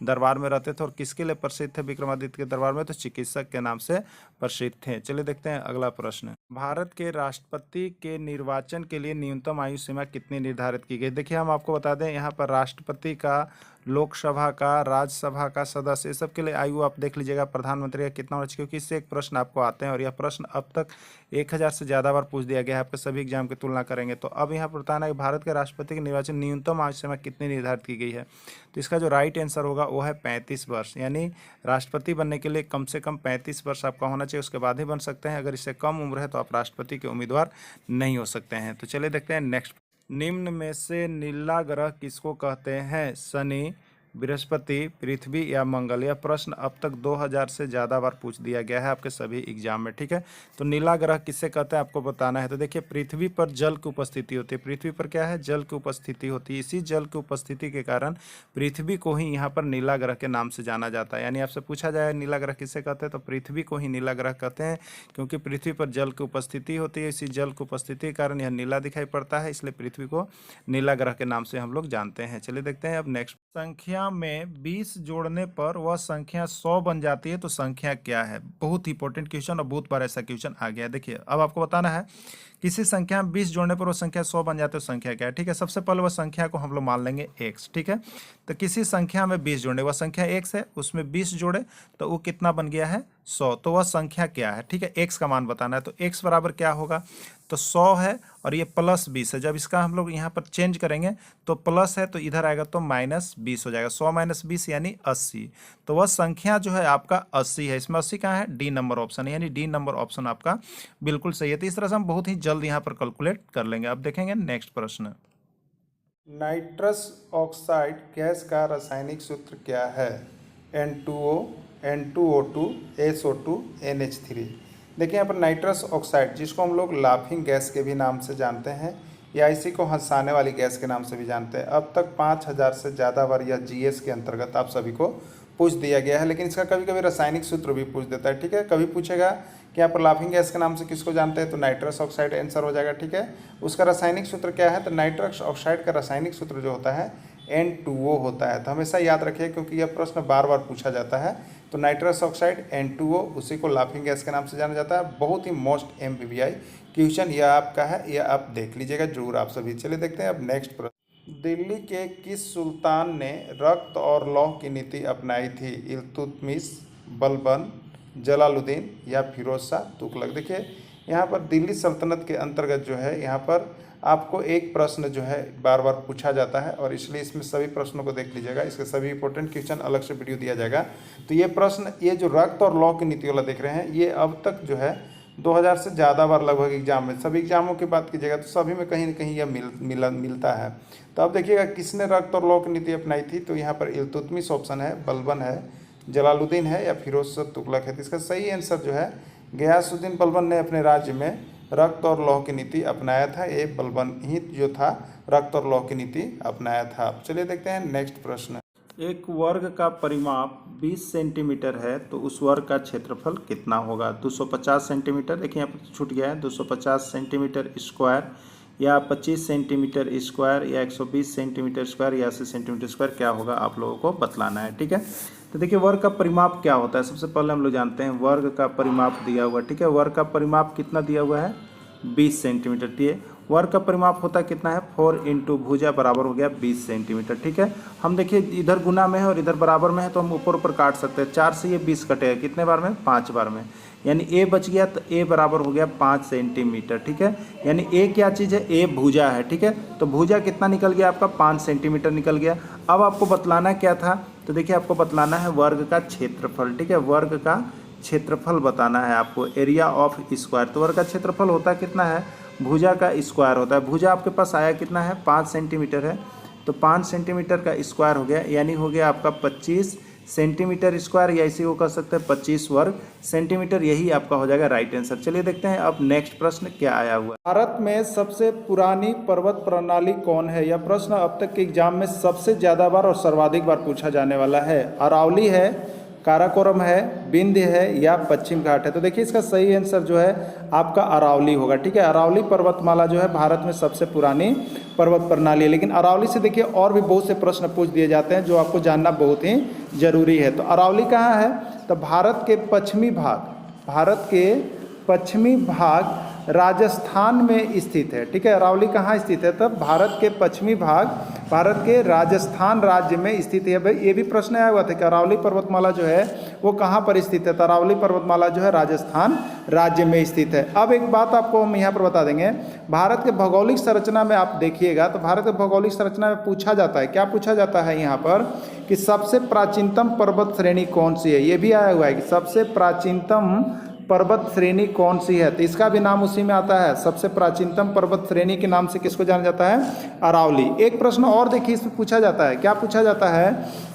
दरबार में रहते थे। और किसके लिए प्रसिद्ध थे विक्रमादित्य के दरबार में, तो चिकित्सक के नाम से प्रसिद्ध थे। चलिए देखते हैं अगला प्रश्न। भारत के राष्ट्रपति के निर्वाचन के लिए न्यूनतम आयु सीमा कितनी निर्धारित की गई। देखिए हम आपको बता दें यहाँ पर राष्ट्रपति का, लोकसभा का, राज्यसभा का सदस्य, ये सब के लिए आयु आप देख लीजिएगा, प्रधानमंत्री का कितना होना चाहिए, क्योंकि इससे एक प्रश्न आपको आते हैं और यह प्रश्न अब तक 1000 से ज़्यादा बार पूछ दिया गया है, आपके सभी एग्जाम की तुलना करेंगे। तो अब यहाँ पर बताना है कि भारत के राष्ट्रपति के निर्वाचन न्यूनतम आयु सीमा कितनी निर्धारित की गई है। तो इसका जो राइट आंसर होगा वो है 35 वर्ष। यानी राष्ट्रपति बनने के लिए कम से कम 35 वर्ष आपका होना चाहिए, उसके बाद ही बन सकते हैं। अगर इससे कम उम्र है तो आप राष्ट्रपति के उम्मीदवार नहीं हो सकते हैं। तो चलिए देखते हैं नेक्स्ट। निम्न में से नीला ग्रह किसको कहते हैं, शनि, बृहस्पति, पृथ्वी या मंगल। यह प्रश्न अब तक 2000 से ज़्यादा बार पूछ दिया गया है आपके सभी एग्जाम में, ठीक है। तो नीला ग्रह किससे कहते हैं आपको बताना है। तो देखिए पृथ्वी पर जल की उपस्थिति होती है, पृथ्वी पर क्या है, जल की उपस्थिति होती है। इसी जल की उपस्थिति के कारण पृथ्वी को ही यहाँ पर नीला ग्रह के नाम से जाना जाता है। यानी आपसे पूछा जाए नीला ग्रह किससे कहते हैं, तो पृथ्वी को ही नीला ग्रह कहते हैं, क्योंकि पृथ्वी पर जल की उपस्थिति होती है। इसी जल की उपस्थिति के कारण यह नीला दिखाई पड़ता है, इसलिए पृथ्वी को नीला ग्रह के नाम से हम लोग जानते हैं। चलिए देखते हैं अब नेक्स्ट। संख्या में 20 जोड़ने पर वह संख्या 100 बन जाती है, तो संख्या क्या है। बहुत इंपॉर्टेंट क्वेश्चन और बहुत बार ऐसा क्वेश्चन आ गया है। देखिए अब आपको बताना है किसी संख्या में 20 जोड़ने पर वो संख्या 100 बन जाती है, तो संख्या क्या है, ठीक है। सबसे पहले वह संख्या को हम लोग मान लेंगे x, ठीक है। तो किसी संख्या में 20 जोड़ने, वह संख्या x है, उसमें 20 जोड़े तो वो कितना बन गया है 100, तो वह संख्या क्या है, ठीक है। x का मान बताना है, तो x बराबर क्या होगा, तो 100 है और ये प्लस 20 है। जब इसका हम लोग यहाँ पर चेंज करेंगे तो प्लस है तो इधर आएगा तो -20 हो जाएगा, 100 - 20 यानी 80। तो वह संख्या जो है आपका 80 है। इसमें 80 कहाँ है, डी नंबर ऑप्शन है, यानी डी नंबर ऑप्शन आपका बिल्कुल सही है। तो इस तरह से हम बहुत ही जल्द यहाँ पर कैलकुलेट कर लेंगे। अब देखेंगे नेक्स्ट प्रश्न। नाइट्रस ऑक्साइड गैस का रासायनिक सूत्र क्या है, N2O, N2O2, SO2, NH3। देखिए यहाँ पर नाइट्रस ऑक्साइड जिसको हम लोग लाफिंग गैस के भी नाम से जानते हैं या इसी को हंसाने वाली गैस के नाम से भी जानते हैं। अब तक 5000 से ज़्यादा बार यह GS के अंतर्गत आप सभी को पूछ दिया गया है, लेकिन इसका कभी कभी रासायनिक सूत्र भी पूछ देता है, ठीक है। कभी पूछेगा कि यहाँ पर लाफिंग गैस के नाम से किसको जानते हैं, तो नाइट्रस ऑक्साइड आंसर हो जाएगा, ठीक है। उसका रासायनिक सूत्र क्या है, तो नाइट्रस ऑक्साइड का रासायनिक सूत्र जो होता है N2O होता है। तो हमेशा याद रखिए क्योंकि यह प्रश्न बार बार पूछा जाता है। तो नाइट्रस ऑक्साइड N2O, उसी को लाफिंग गैस के नाम से जाना जाता है। बहुत ही मोस्ट MPBI क्वेश्चन यह आपका है, यह आप देख लीजिएगा जरूर आप सभी। चलिए देखते हैं अब नेक्स्ट प्रश्न। दिल्ली के किस सुल्तान ने रक्त और लौह की नीति अपनाई थी? इल्तुतमिश, बलबन, जलालुद्दीन या फिरोज शाह तुगलक। देखिए यहाँ पर दिल्ली सल्तनत के अंतर्गत जो है यहाँ पर आपको एक प्रश्न जो है बार बार पूछा जाता है और इसलिए इसमें सभी प्रश्नों को देख लीजिएगा। इसके सभी इंपॉर्टेंट क्वेश्चन अलग से वीडियो दिया जाएगा। तो ये प्रश्न, ये जो रक्त और लौह की नीति वाला देख रहे हैं, ये अब तक जो है 2000 से ज़्यादा बार लगभग एग्जाम में, सभी एग्जामों की बात कीजिएगा तो सभी में कहीं न कहीं यह मिलता है। तो अब देखिएगा किसने रक्त और लौह की नीति अपनाई थी। तो यहाँ पर इल्तुतमिश ऑप्शन है, बलबन है, जलालुद्दीन है या फिरोज शाह तुगलक है। तो इसका सही आंसर जो है गयासुद्दीन बलबन ने अपने राज्य में रक्त और लौह की नीति अपनाया था। ये बलबन ही जो था रक्त और लौह की नीति अपनाया था। चलिए देखते हैं नेक्स्ट प्रश्न। एक वर्ग का परिमाप 20 सेंटीमीटर है तो उस वर्ग का क्षेत्रफल कितना होगा? 250 सेंटीमीटर, देखिए यहाँ पर छूट गया है, 250 सेंटीमीटर स्क्वायर या 25 सेंटीमीटर स्क्वायर या 120 सेंटीमीटर स्क्वायर या 80 सेंटीमीटर स्क्वायर, क्या होगा आप लोगों को बतलाना है। ठीक है, तो देखिए वर्ग का परिमाप क्या होता है। सबसे पहले हम लोग जानते हैं वर्ग का परिमाप दिया हुआ। ठीक है, वर्ग का परिमाप कितना दिया हुआ है? 20 सेंटीमीटर। दिए वर्ग का परिमाप होता कितना है? 4 इंटू भुजा बराबर हो गया 20 सेंटीमीटर। ठीक है, हम देखिए इधर गुना में है और इधर बराबर में है तो हम ऊपर ऊपर काट सकते हैं। 4 से ये 20 कटेगा कितने बार में? 5 बार में, यानी ए बच गया तो ए बराबर हो गया 5 सेंटीमीटर। ठीक है, यानी ए क्या चीज़ है? ए भुजा है। ठीक है, तो भुजा कितना निकल गया आपका? 5 सेंटीमीटर निकल गया। अब आपको बतलाना क्या था? तो देखिए आपको बतलाना है वर्ग का क्षेत्रफल। ठीक है, वर्ग का क्षेत्रफल बताना है आपको, एरिया ऑफ स्क्वायर। तो वर्ग का क्षेत्रफल होता कितना है? भुजा का स्क्वायर होता है। भुजा आपके पास आया कितना है? 5 सेंटीमीटर है, तो 5 सेंटीमीटर का स्क्वायर हो गया, यानी हो गया आपका 25 सेंटीमीटर स्क्वायर, या इसी को कह सकते हैं 25 वर्ग सेंटीमीटर। यही आपका हो जाएगा राइट आंसर। चलिए देखते हैं अब नेक्स्ट प्रश्न क्या आया हुआ। भारत में सबसे पुरानी पर्वत प्रणाली कौन है? यह प्रश्न अब तक के एग्जाम में सबसे ज़्यादा बार और सर्वाधिक बार पूछा जाने वाला है। अरावली है, काराकोरम है, विंध्य है या पश्चिम घाट है। तो देखिए इसका सही आंसर जो है आपका अरावली होगा। ठीक है, अरावली पर्वतमाला जो है भारत में सबसे पुरानी पर्वत प्रणाली है। लेकिन अरावली से देखिए और भी बहुत से प्रश्न पूछ दिए जाते हैं जो आपको जानना बहुत ही जरूरी है। तो अरावली कहाँ है? तो भारत के पश्चिमी भाग राजस्थान में स्थित है। ठीक है, अरावली कहाँ स्थित है? तब भारत के पश्चिमी भाग, भारत के राजस्थान राज्य में स्थित है। भाई ये भी प्रश्न आया हुआ था कि अरावली पर्वतमाला जो है वो कहाँ पर स्थित है? तो अरावली पर्वतमाला जो है राजस्थान राज्य में स्थित है। अब एक बात आपको हम यहाँ पर बता देंगे, भारत के भौगोलिक संरचना में आप देखिएगा तो भारत के भौगोलिक संरचना में पूछा जाता है, क्या पूछा जाता है यहाँ पर कि सबसे प्राचीनतम पर्वत श्रेणी कौन सी है। ये भी आया हुआ है कि सबसे प्राचीनतम पर्वत श्रेणी कौन सी है। तो इसका भी नाम उसी में आता है। सबसे प्राचीनतम पर्वत श्रेणी के नाम से किसको जाना जाता है? अरावली। एक प्रश्न और देखिए इसमें पूछा जाता है, क्या पूछा जाता है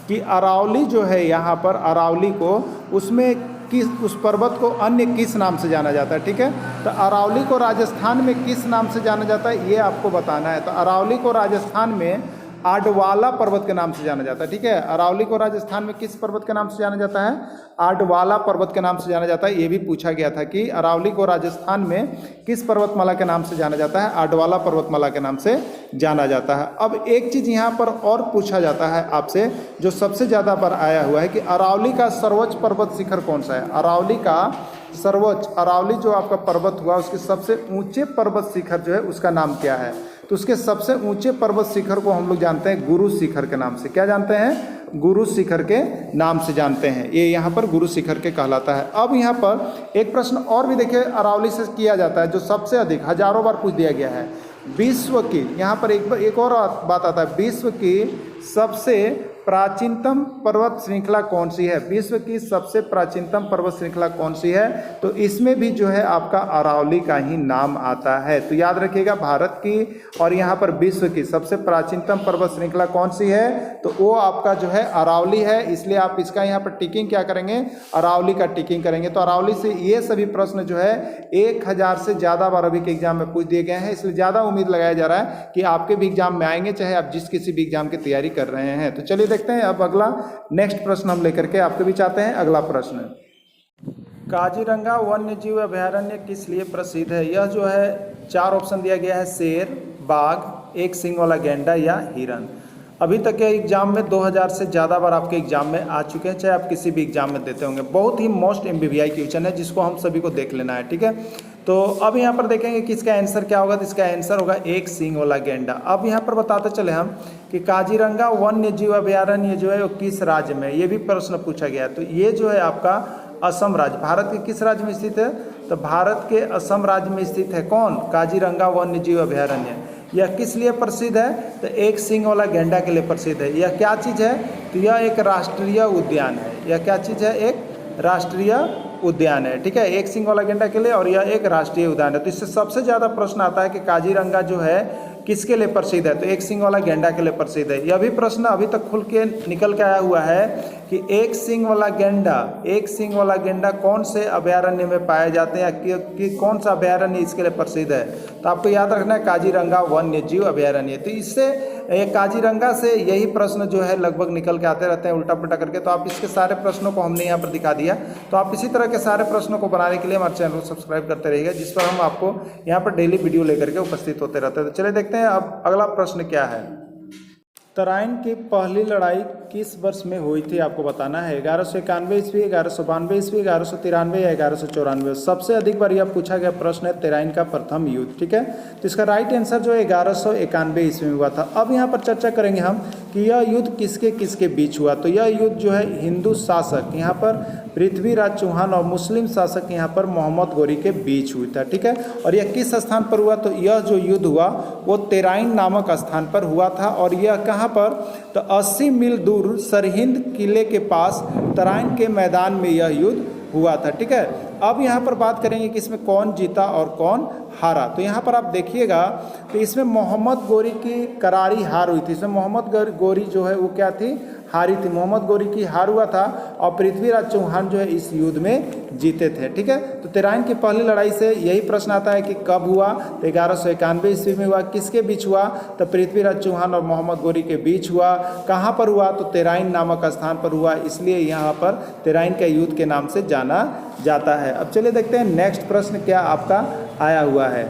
कि अरावली जो है यहाँ पर अरावली को उस पर्वत को अन्य किस नाम से जाना जाता है। ठीक है, तो अरावली को राजस्थान में किस नाम से जाना जाता है ये आपको बताना है। तो अरावली को राजस्थान में आडवाला पर्वत के नाम से जाना जाता है। ठीक है, अरावली को राजस्थान में किस पर्वत के नाम से जाना जाता है? आडवाला पर्वत के नाम से जाना जाता है। ये भी पूछा गया था कि अरावली को राजस्थान में किस पर्वतमाला के नाम से जाना जाता है? आडवाला पर्वतमाला के नाम से जाना जाता है। अब एक चीज़ यहाँ पर और पूछा जाता है आपसे जो सबसे ज़्यादा बार आया हुआ है कि अरावली का सर्वोच्च पर्वत शिखर कौन सा है? अरावली का सर्वोच्च, अरावली जो आपका पर्वत हुआ उसके सबसे ऊंचे पर्वत शिखर जो है उसका नाम क्या है? तो उसके सबसे ऊंचे पर्वत शिखर को हम लोग जानते हैं गुरु शिखर के नाम से। क्या जानते हैं? गुरु शिखर के नाम से जानते हैं। ये यहाँ पर गुरु शिखर के कहलाता है। अब यहाँ पर एक प्रश्न और भी देखिए अरावली से किया जाता है जो सबसे अधिक हजारों बार पूछ दिया गया है। विश्व की, यहाँ पर एक और बात आता है, विश्व की सबसे प्राचीनतम पर्वत श्रृंखला कौन सी है? विश्व की सबसे प्राचीनतम पर्वत श्रृंखला कौन सी है? तो इसमें भी जो है आपका अरावली का ही नाम आता है। तो याद रखिएगा भारत की और यहाँ पर विश्व की सबसे प्राचीनतम पर्वत श्रृंखला कौन सी है? तो वो आपका जो है अरावली है। इसलिए आप इसका यहाँ पर टिकिंग क्या करेंगे? अरावली का टिकिंग करेंगे। तो अरावली से ये सभी प्रश्न जो है 1000 से ज़्यादा बार अभी के एग्जाम में पूछ दिए गए हैं। इसलिए ज़्यादा उम्मीद लगाया जा रहा है कि आपके भी एग्जाम में आएंगे, चाहे आप जिस किसी भी एग्जाम की तैयारी कर रहे हैं। तो चलिए देखते हैं अब अगला नेक्स्ट प्रश्न हम लेकर के आपके बीच आते हैं। अगला प्रश्न, काजीरंगा वन्य जीव अभयारण्य किस लिए प्रसिद्ध है? यह जो है 4 ऑप्शन दिया गया है, शेर, बाघ, एक सींग वाला गैंडा या हिरन। अभी तक के एग्जाम में 2000 से ज़्यादा बार आपके एग्जाम में आ चुके हैं, चाहे आप किसी भी एग्जाम में देते होंगे। बहुत ही मोस्ट MBBI क्वेश्चन है जिसको हम सभी को देख लेना है, ठीक है। तो अब यहाँ पर देखेंगे कि इसका आंसर क्या होगा। तो इसका आंसर होगा एक सींग वाला गेंडा। अब यहाँ पर बताते चले हम कि काजीरंगा वन्य जीव अभयारण्य जो है वो किस राज्य में है, ये भी प्रश्न पूछा गया है। तो ये जो है आपका असम राज्य, भारत के किस राज्य में स्थित है, तो भारत के असम राज्य में स्थित है कौन, काजीरंगा वन्य जीव अभयारण्य। यह किस लिए प्रसिद्ध है, तो एक सींग वाला गेंडा के लिए प्रसिद्ध है। यह क्या चीज़ है, तो यह एक राष्ट्रीय उद्यान है। यह क्या चीज़ है, एक राष्ट्रीय उद्यान है, ठीक है, एक सींग वाला गेंडा के लिए, और यह एक राष्ट्रीय उद्यान है। तो इससे सबसे ज़्यादा प्रश्न आता है कि काजीरंगा जो है किसके लिए प्रसिद्ध है, तो एक सींग वाला गेंडा के लिए प्रसिद्ध है। यह भी प्रश्न अभी तक खुल के निकल के आया हुआ है कि एक सींग वाला गेंडा कौन से अभयारण्य में पाए जाते हैं, कि कौन सा अभयारण्य इसके लिए प्रसिद्ध है। तो आपको याद रखना है काजीरंगा वन्य जीव अभयारण्य। तो इससे काजीरंगा से यही प्रश्न जो है लगभग निकल के आते रहते हैं उल्टा पुल्टा करके। तो आप इसके सारे प्रश्नों को हमने यहाँ पर दिखा दिया। तो आप इसी तरह के सारे प्रश्नों को बनाने के लिए हमारे चैनल को सब्सक्राइब करते रहिएगा, जिस पर हम आपको यहाँ पर डेली वीडियो लेकर के उपस्थित होते रहते हैं। तो चलिए देखते हैं अब अगला प्रश्न क्या है। तराइन की पहली लड़ाई किस वर्ष में हुई थी, आपको बताना है। 1191 ईस्वी, 1192 ईस्वी, 1193 या 1194। सबसे अधिक बार यह पूछा गया प्रश्न है तराइन का प्रथम युद्ध, ठीक है। तो इसका राइट आंसर जो है 1191 ईस्वी में हुआ था। अब यहाँ पर चर्चा करेंगे हम कि यह युद्ध किसके किसके बीच हुआ। तो यह युद्ध जो है हिंदू शासक यहाँ पर पृथ्वीराज चौहान और मुस्लिम शासक यहाँ पर मोहम्मद गोरी के बीच हुई था, ठीक है। और यह किस स्थान पर हुआ, तो यह जो युद्ध हुआ वो तेराइन नामक स्थान पर हुआ था। और यह कहाँ पर, तो 80 मील दूर सरहिंद किले के पास तराइन के मैदान में यह युद्ध हुआ था, ठीक है। अब यहाँ पर बात करेंगे कि इसमें कौन जीता और कौन हारा। तो यहाँ पर आप देखिएगा तो इसमें मोहम्मद गोरी की करारी हार हुई थी। इसमें मोहम्मद गोरी जो है वो क्या थी, हारी थी। मोहम्मद गोरी की हार हुआ था और पृथ्वीराज चौहान जो है इस युद्ध में जीते थे, ठीक है। तो तराइन की पहली लड़ाई से यही प्रश्न आता है कि कब हुआ, तो 1191 ईस्वी में हुआ। किसके बीच हुआ, तो पृथ्वीराज चौहान और मोहम्मद गोरी के बीच हुआ। कहाँ पर हुआ, तो तेराइन नामक स्थान पर हुआ, इसलिए यहाँ पर तेराइन के युद्ध के नाम से जाना जाता है। अब चलिए देखते हैं नेक्स्ट प्रश्न क्या आपका आया हुआ है।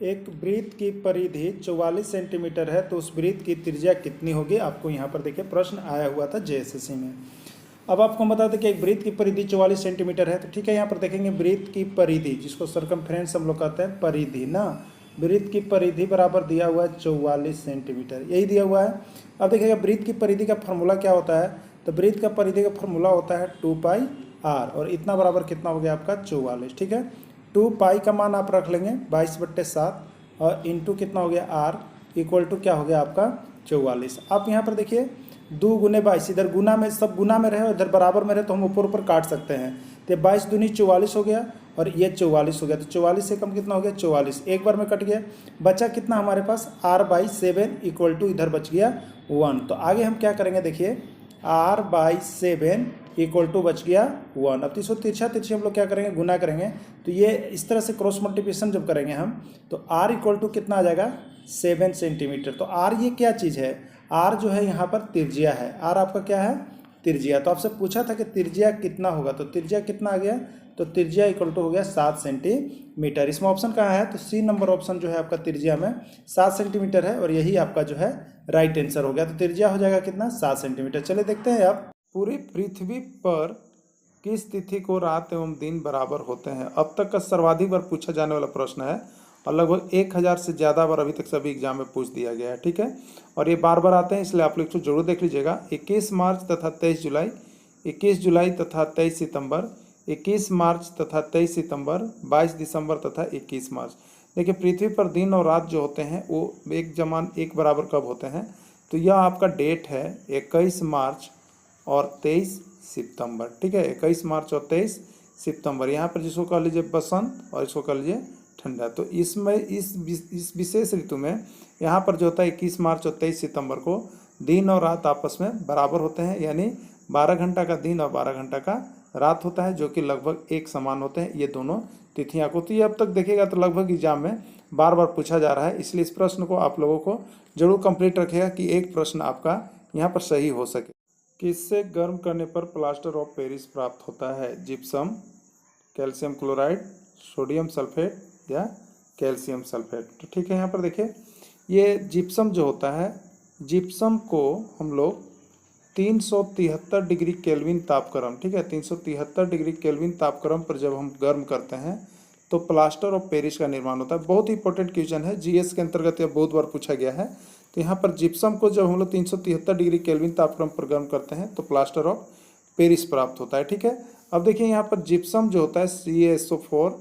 एक वृत्त की परिधि 44 सेंटीमीटर है, तो उस वृत्त की त्रिज्या कितनी होगी, आपको यहाँ पर देखिए प्रश्न आया हुआ था JSSC में। अब आपको बता दें कि एक वृत्त की परिधि 44 सेंटीमीटर है, तो ठीक है। यहाँ पर देखेंगे वृत्त की परिधि, जिसको सरकमफ्रेंस हम लोग कहते हैं, परिधि ना, वृत्त की परिधि बराबर दिया हुआ है 44 सेंटीमीटर, यही दिया हुआ है। अब देखिएगा वृत्त की परिधि का फॉर्मूला क्या होता है, तो वृत्त का परिधि का फॉर्मूला होता है 2πr, और इतना बराबर कितना हो गया आपका 44, ठीक है। 2π का मान आप रख लेंगे 22/7 और इंटू कितना हो गया r इक्वल टू क्या हो गया आपका 44। आप यहाँ पर देखिए 2 गुने 22, इधर गुना में सब गुना में रहे और इधर बराबर में रहे तो हम ऊपर ऊपर काट सकते हैं। तो 22 दूनी 44 हो गया और ये 44 हो गया। तो 44 से कम कितना हो गया 44, एक बार में कट गया। बचा कितना हमारे पास r/7 इक्वल टू इधर बच गया 1। तो आगे हम क्या करेंगे देखिए, r/7 इक्वल टू बच गया 1। अब इसको तिरछा हम लोग क्या करेंगे, गुना करेंगे। तो ये इस तरह से क्रॉस मल्टीप्लिकेशन जब करेंगे हम, तो r इक्वल टू कितना आ जाएगा 7 सेंटीमीटर। तो r ये क्या चीज़ है, r जो है यहाँ पर त्रिज्या है। r आपका क्या है, त्रिज्या। तो आपसे पूछा था कि त्रिज्या कितना होगा, तो त्रिज्या कितना आ गया, तो त्रिज्या इक्वल टू हो गया 7 सेंटीमीटर। इसमें ऑप्शन कहाँ है, तो C नंबर ऑप्शन जो है आपका त्रिज्या में 7 सेंटीमीटर है, और यही आपका जो है राइट आंसर हो गया। तो त्रिज्या हो जाएगा कितना, 7 सेंटीमीटर। चलिए देखते हैं आप, पूरी पृथ्वी पर किस तिथि को रात एवं दिन बराबर होते हैं। अब तक का सर्वाधिक बार पूछा जाने वाला प्रश्न है और लगभग 1000 से ज़्यादा बार अभी तक सभी एग्जाम में पूछ दिया गया है, ठीक है। और ये बार बार आते हैं, इसलिए आप लोग इसको जरूर देख लीजिएगा। 21 मार्च तथा 23 जुलाई, 21 जुलाई तथा 23 सितंबर, 21 मार्च तथा 23 सितंबर, 22 दिसंबर तथा 21 मार्च। देखिए पृथ्वी पर दिन और रात जो होते हैं वो एक बराबर कब होते हैं, तो यह आपका डेट है 21 मार्च और 23 सितंबर, ठीक है। 21 मार्च और 23 सितंबर, यहाँ पर जिसको कह लीजिए बसंत और इसको कह लीजिए ठंडा। तो इसमें इस विशेष ऋतु में यहाँ पर जो होता है 21 मार्च और 23 सितंबर को दिन और रात आपस में बराबर होते हैं, यानी 12 घंटा का दिन और 12 घंटा का रात होता है, जो कि लगभग एक समान होते हैं ये दोनों तिथियाँ को। तो ये अब तक देखेगा तो लगभग एग्जाम में बार बार पूछा जा रहा है, इसलिए इस प्रश्न को आप लोगों को जरूर कंप्लीट रखिएगा कि एक प्रश्न आपका यहाँ पर सही हो सके। किससे गर्म करने पर प्लास्टर ऑफ पेरिस प्राप्त होता है, gypsum, calcium chloride, sodium sulphate या कैल्शियम सल्फेट। तो ठीक है, यहाँ पर देखिए ये जिप्सम जो होता है, जिप्सम को हम लोग 373 डिग्री केल्विन तापक्रम, ठीक है, 373 डिग्री केल्विन तापक्रम पर जब हम गर्म करते हैं तो प्लास्टर ऑफ पेरिस का निर्माण होता है। बहुत ही इंपॉर्टेंट क्वेश्चन है, जीएस के अंतर्गत यह बहुत बार पूछा गया है। तो यहाँ पर जिप्सम को जब हम लोग 373 डिग्री केल्विन तापक्रम पर गर्म करते हैं तो प्लास्टर ऑफ पेरिस प्राप्त होता है, ठीक है। अब देखिए यहाँ पर जिप्सम जो होता है CaSO4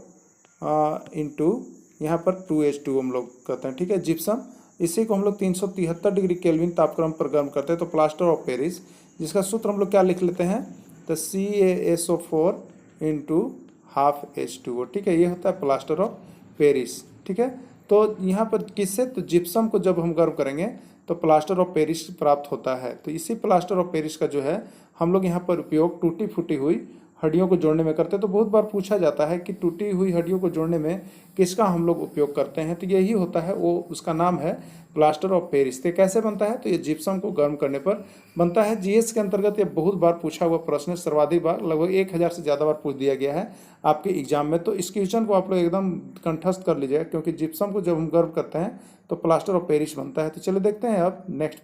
इंटू यहाँ पर 2H2 हम लोग कहते हैं, ठीक है, जिप्सम। इसी को हम लोग 373 डिग्री केल्विन तापक्रम पर गर्म करते हैं तो प्लास्टर ऑफ पेरिस, जिसका सूत्र हम लोग क्या लिख लेते हैं, तो CaSO4 इंटू हाफ H2O, ठीक है, ये होता है प्लास्टर ऑफ पेरिस, ठीक है। तो यहाँ पर किससे, तो जिप्सम को जब हम गर्म करेंगे तो प्लास्टर ऑफ पेरिस प्राप्त होता है। तो इसी प्लास्टर ऑफ पेरिस का जो है हम लोग यहाँ पर उपयोग टूटी फूटी हुई हड्डियों को जोड़ने में करते हैं। तो बहुत बार पूछा जाता है कि टूटी हुई हड्डियों को जोड़ने में किसका हम लोग उपयोग करते हैं, तो यही होता है, वो उसका नाम है प्लास्टर ऑफ पेरिस। तो कैसे बनता है, तो ये जिप्सम को गर्म करने पर बनता है। जीएस के अंतर्गत ये बहुत बार पूछा हुआ प्रश्न है, सर्वाधिक बार, लगभग 1000 से ज़्यादा बार पूछ दिया गया है आपके एग्जाम में। तो इस क्वेश्चन को आप लोग एकदम कंठस्थ कर लीजिएगा, क्योंकि जिप्सम को जब हम गर्म करते हैं तो प्लास्टर ऑफ पेरिस बनता है। तो चलिए देखते हैं अब नेक्स्ट